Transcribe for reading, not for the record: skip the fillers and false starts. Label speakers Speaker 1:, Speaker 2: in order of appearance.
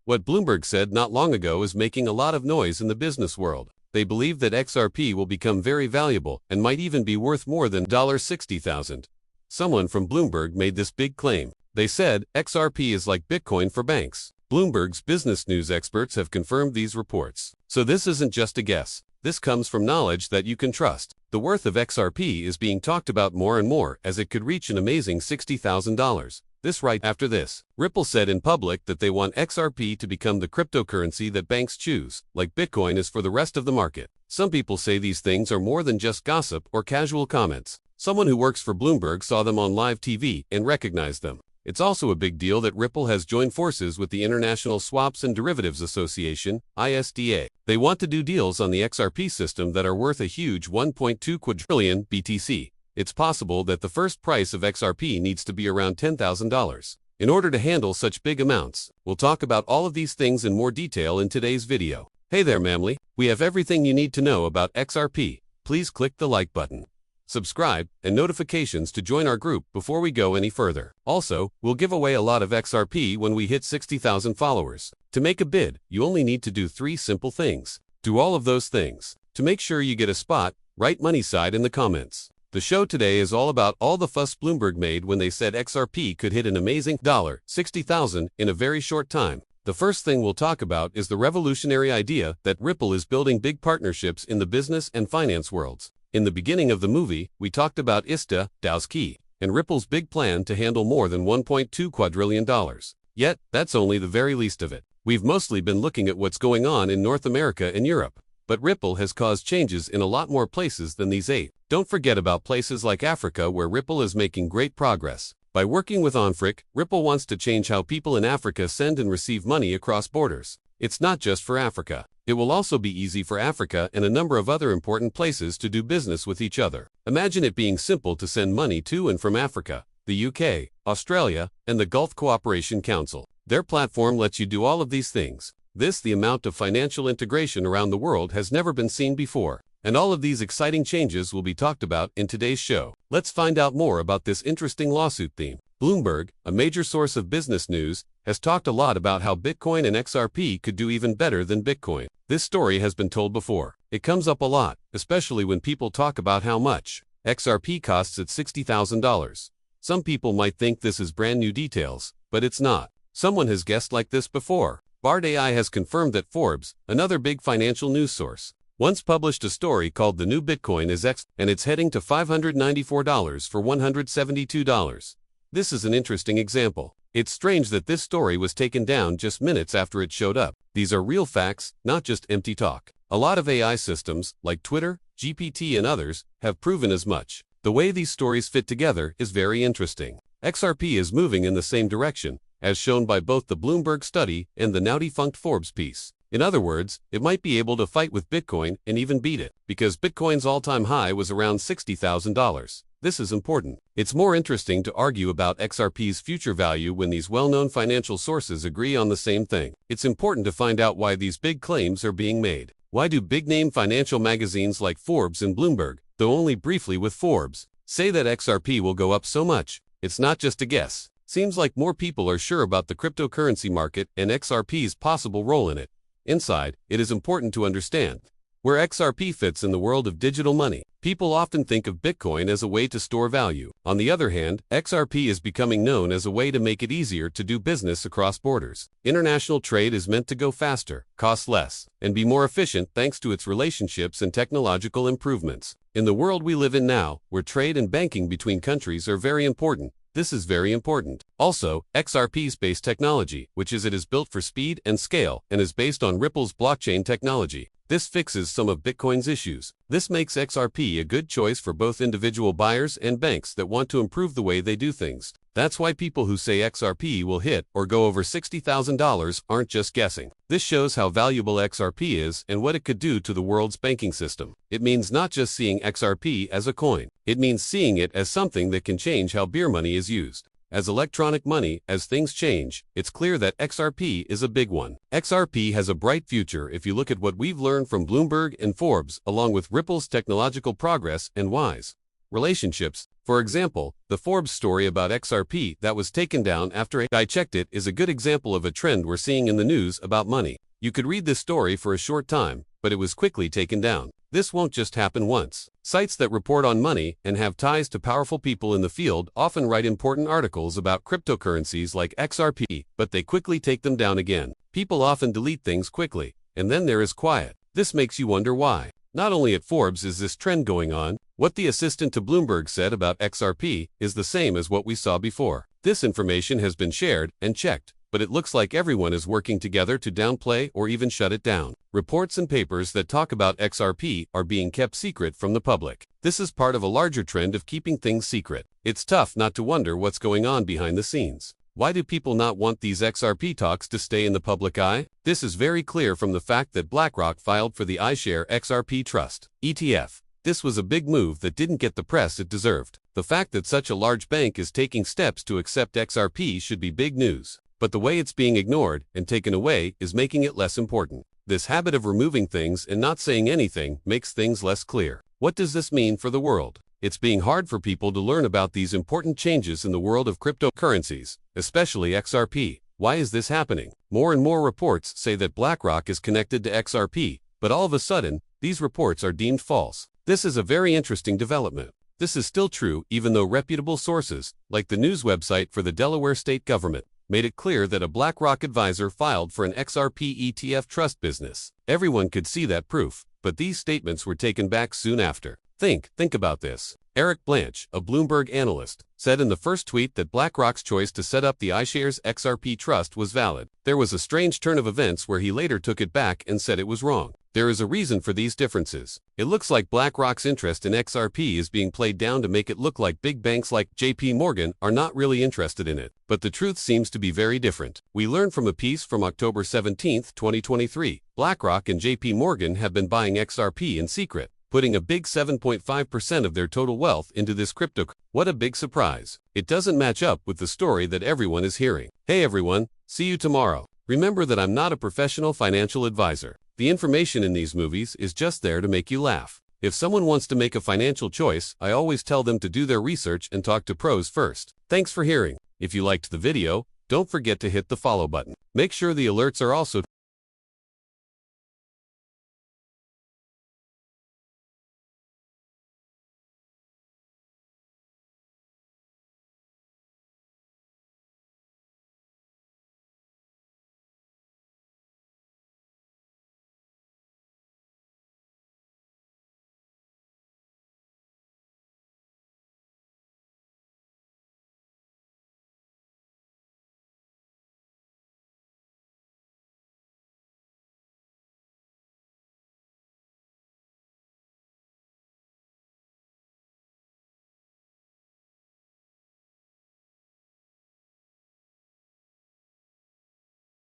Speaker 1: What Bloomberg said not long ago is making a lot of noise in the business world. They believe that XRP will become very valuable and might even be worth more than $60,000. Someone from Bloomberg made this big claim. They said, XRP is like Bitcoin for banks. Bloomberg's business news experts have confirmed these reports. So this isn't just a guess. This comes from knowledge that you can trust. The worth of XRP is being talked about more and more as it could reach an amazing $60,000. This right after this. Ripple said in public that they want XRP to become the cryptocurrency that banks choose, like Bitcoin is for the rest of the market. Some people say these things are more than just gossip or casual comments. Someone who works for Bloomberg saw them on live TV and recognized them. It's also a big deal that Ripple has joined forces with the International Swaps and Derivatives Association, ISDA. They want to do deals on the XRP system that are worth a huge 1.2 quadrillion BTC. It's possible that the first price of XRP needs to be around $10,000. In order to handle such big amounts, we'll talk about all of these things in more detail in today's video. Hey there, Mamly. We have everything you need to know about XRP. Please click the like button, subscribe, and notifications to join our group before we go any further. Also, we'll give away a lot of XRP when we hit 60,000 followers. To make a bid, you only need to do 3 simple things. Do all of those things. To make sure you get a spot, write money side in the comments. The show today is all about all the fuss Bloomberg made when they said XRP could hit an amazing $60,000 in a very short time. The first thing we'll talk about is the revolutionary idea that Ripple is building big partnerships in the business and finance worlds. In the beginning of the movie, we talked about Us.Thankx and Ripple's big plan to handle more than $1.2 quadrillion. Yet, that's only the very least of it. We've mostly been looking at what's going on in North America and Europe. But Ripple has caused changes in a lot more places than these 8. Don't forget about places like Africa where Ripple is making great progress. By working with Africa, Ripple wants to change how people in Africa send and receive money across borders. It's not just for Africa. It will also be easy for Africa and a number of other important places to do business with each other. Imagine it being simple to send money to and from Africa, the UK, Australia, and the Gulf Cooperation Council. Their platform lets you do all of these things. The amount of financial integration around the world has never been seen before. And all of these exciting changes will be talked about in today's show. Let's find out more about this interesting lawsuit theme. Bloomberg, a major source of business news, has talked a lot about how Bitcoin and XRP could do even better than Bitcoin. This story has been told before. It comes up a lot, especially when people talk about how much XRP costs at $60,000. Some people might think this is brand new details, but it's not. Someone has guessed like this before. Bard AI has confirmed that Forbes, another big financial news source, once published a story called "The New Bitcoin is X" and it's heading to $594 for $172. This is an interesting example. It's strange that this story was taken down just minutes after it showed up. These are real facts, not just empty talk. A lot of AI systems, like Twitter, GPT and others, have proven as much. The way these stories fit together is very interesting. XRP is moving in the same direction, as shown by both the Bloomberg study and the now-defunct Forbes piece. In other words, it might be able to fight with Bitcoin and even beat it, because Bitcoin's all-time high was around $60,000. This is important. It's more interesting to argue about XRP's future value when these well-known financial sources agree on the same thing. It's important to find out why these big claims are being made. Why do big-name financial magazines like Forbes and Bloomberg, though only briefly with Forbes, say that XRP will go up so much? It's not just a guess. Seems like more people are sure about the cryptocurrency market and XRP's possible role in it. Inside, it is important to understand where XRP fits in the world of digital money. People often think of Bitcoin as a way to store value. On the other hand, XRP is becoming known as a way to make it easier to do business across borders. International trade is meant to go faster, cost less, and be more efficient thanks to its relationships and technological improvements. In the world we live in now, where trade and banking between countries are very important, this is very important. Also, XRP's base technology, which is built for speed and scale and is based on Ripple's blockchain technology. This fixes some of Bitcoin's issues. This makes XRP a good choice for both individual buyers and banks that want to improve the way they do things. That's why people who say XRP will hit or go over $60,000 aren't just guessing. This shows how valuable XRP is and what it could do to the world's banking system. It means not just seeing XRP as a coin. It means seeing it as something that can change how beer money is used. As electronic money, as things change, it's clear that XRP is a big one. XRP has a bright future if you look at what we've learned from Bloomberg and Forbes, along with Ripple's technological progress and whys. relationships. For example, the Forbes story about XRP that was taken down after a guy checked it is a good example of a trend we're seeing in the news about money. You could read this story for a short time, but it was quickly taken down. This won't just happen once. Sites that report on money and have ties to powerful people in the field often write important articles about cryptocurrencies like XRP, but they quickly take them down again. People often delete things quickly, and then there is quiet. This makes you wonder why. Not only at Forbes is this trend going on, what the assistant to Bloomberg said about XRP is the same as what we saw before. This information has been shared and checked, but it looks like everyone is working together to downplay or even shut it down. Reports and papers that talk about XRP are being kept secret from the public. This is part of a larger trend of keeping things secret. It's tough not to wonder what's going on behind the scenes. Why do people not want these XRP talks to stay in the public eye? This is very clear from the fact that BlackRock filed for the iShares XRP Trust ETF. This was a big move that didn't get the press it deserved. The fact that such a large bank is taking steps to accept XRP should be big news. But the way it's being ignored and taken away is making it less important. This habit of removing things and not saying anything makes things less clear. What does this mean for the world? It's being hard for people to learn about these important changes in the world of cryptocurrencies, especially XRP. Why is this happening? More and more reports say that BlackRock is connected to XRP, but all of a sudden, these reports are deemed false. This is a very interesting development. This is still true even though reputable sources, like the news website for the Delaware state government, made it clear that a BlackRock advisor filed for an XRP ETF trust business. Everyone could see that proof, but these statements were taken back soon after. Think about this. Eric Blanche, a Bloomberg analyst, said in the first tweet that BlackRock's choice to set up the iShares XRP Trust was valid. There was a strange turn of events where he later took it back and said it was wrong. There is a reason for these differences. It looks like BlackRock's interest in XRP is being played down to make it look like big banks like JP Morgan are not really interested in it. But the truth seems to be very different. We learned from a piece from October 17, 2023. BlackRock and JP Morgan have been buying XRP in secret, putting a big 7.5% of their total wealth into this crypto. What a big surprise. It doesn't match up with the story that everyone is hearing. Hey everyone, see you tomorrow. Remember that I'm not a professional financial advisor. The information in these movies is just there to make you laugh. If someone wants to make a financial choice, I always tell them to do their research and talk to pros first. Thanks for hearing. If you liked the video, don't forget to hit the follow button. Make sure the alerts are also